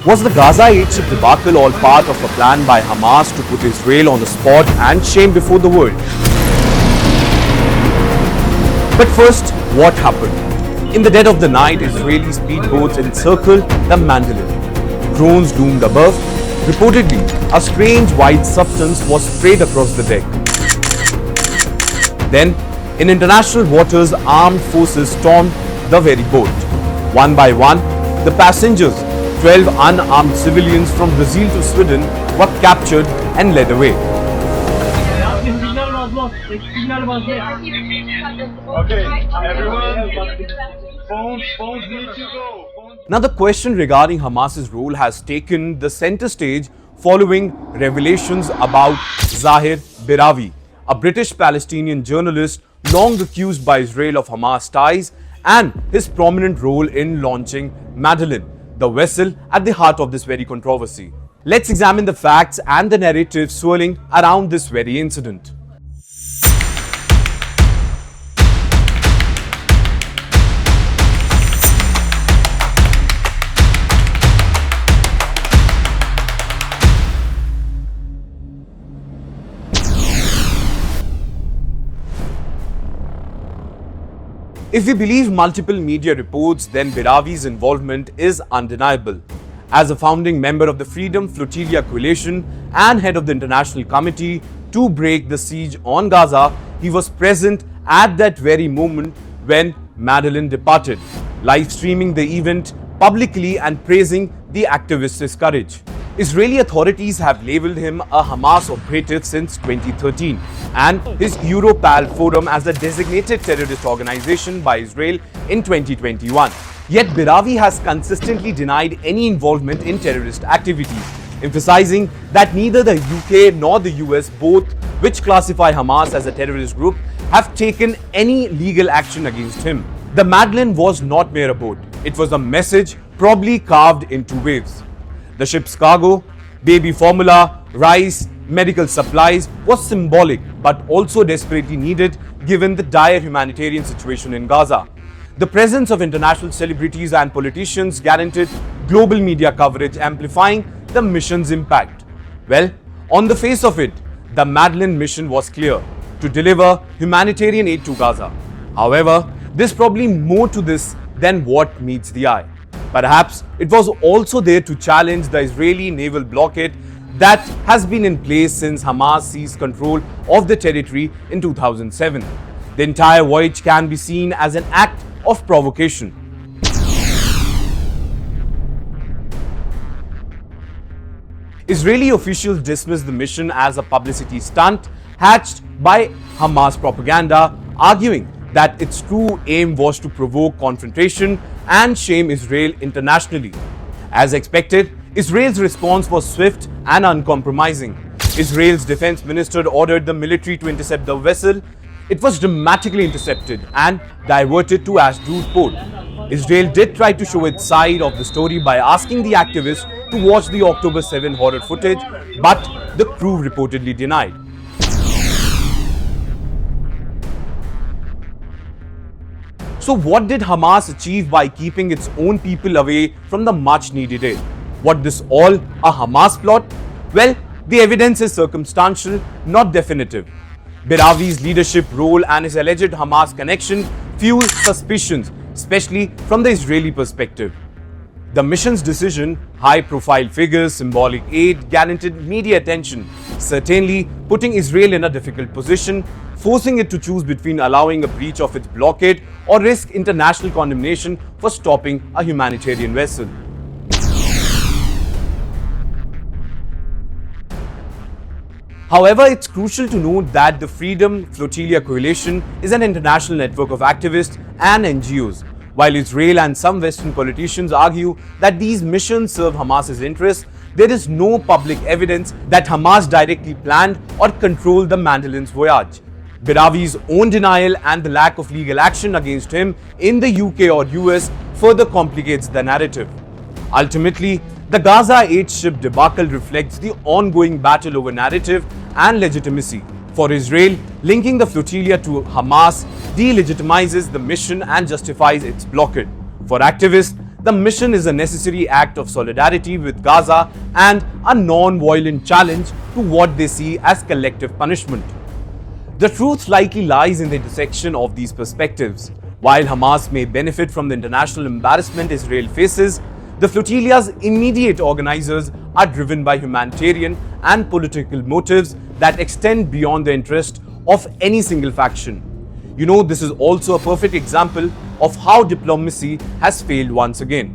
Was the Gaza aid ship debacle all part of a plan by Hamas to put Israel on the spot and shame before the world? But first, what happened? In the dead of the night, Israeli speedboats encircled the Madleen. Drones loomed above. Reportedly, a strange white substance was sprayed across the deck. Then, in international waters, armed forces stormed the very boat. One by one, the passengers, 12 unarmed civilians from Brazil to Sweden, were captured and led away. Okay, everyone, phones need to go. Now, the question regarding Hamas's role has taken the center stage following revelations about Zaher Birawi, a British-Palestinian journalist long accused by Israel of Hamas ties, and his prominent role in launching Madleen, the vessel at the heart of this very controversy. Let's examine the facts and the narrative swirling around this very incident. If we believe multiple media reports, then Birawi's involvement is undeniable. As a founding member of the Freedom Flotilla Coalition and head of the International Committee to break the siege on Gaza, he was present at that very moment when Madleen departed, live streaming the event publicly and praising the activists' courage. Israeli authorities have labelled him a Hamas operative since 2013 and his Europal forum as a designated terrorist organization by Israel in 2021. Yet Birawi has consistently denied any involvement in terrorist activities, emphasizing that neither the UK nor the US, both which classify Hamas as a terrorist group, have taken any legal action against him. The Madleen was not mere a boat. It was a message probably carved into waves. The ship's cargo, baby formula, rice, medical supplies was symbolic but also desperately needed given the dire humanitarian situation in Gaza. The presence of international celebrities and politicians guaranteed global media coverage, amplifying the mission's impact. Well, on the face of it, the Madleen mission was clear: to deliver humanitarian aid to Gaza. However, there's probably more to this than what meets the eye. Perhaps it was also there to challenge the Israeli naval blockade that has been in place since Hamas seized control of the territory in 2007. The entire voyage can be seen as an act of provocation. Israeli officials dismissed the mission as a publicity stunt hatched by Hamas propaganda, arguing that its true aim was to provoke confrontation and shame Israel internationally. As expected, Israel's response was swift and uncompromising. Israel's defense minister ordered the military to intercept the vessel. It was dramatically intercepted and diverted to Ashdod port. Israel did try to show its side of the story by asking the activists to watch the October 7 horror footage, but the crew reportedly denied. So what did Hamas achieve by keeping its own people away from the much needed aid? Was this all a Hamas plot? Well, the evidence is circumstantial, not definitive. Birawi's leadership role and his alleged Hamas connection fuel suspicions, especially from the Israeli perspective. The mission's decision, high-profile figures, symbolic aid, guaranteed media attention, certainly putting Israel in a difficult position, forcing it to choose between allowing a breach of its blockade or risk international condemnation for stopping a humanitarian vessel. However, it's crucial to note that the Freedom Flotilla Coalition is an international network of activists and NGOs. While Israel and some Western politicians argue that these missions serve Hamas's interests, there is no public evidence that Hamas directly planned or controlled the Madleen's voyage. Birawi's own denial and the lack of legal action against him in the UK or US further complicates the narrative. Ultimately, the Gaza aid ship debacle reflects the ongoing battle over narrative and legitimacy. For Israel, linking the flotilla to Hamas delegitimizes the mission and justifies its blockade. For activists, the mission is a necessary act of solidarity with Gaza and a non-violent challenge to what they see as collective punishment. The truth likely lies in the intersection of these perspectives. While Hamas may benefit from the international embarrassment Israel faces, the flotilla's immediate organizers are driven by humanitarian and political motives that extend beyond the interest of any single faction. This is also a perfect example of how diplomacy has failed once again.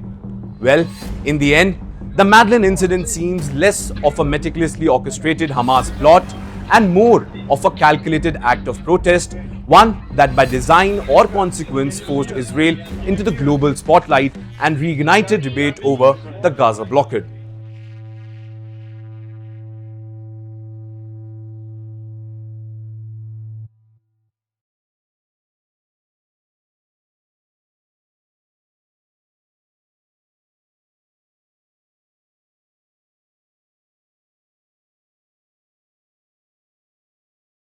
Well, in the end, the Madleen incident seems less of a meticulously orchestrated Hamas plot and more of a calculated act of protest, one that by design or consequence forced Israel into the global spotlight and reignited debate over the Gaza blockade.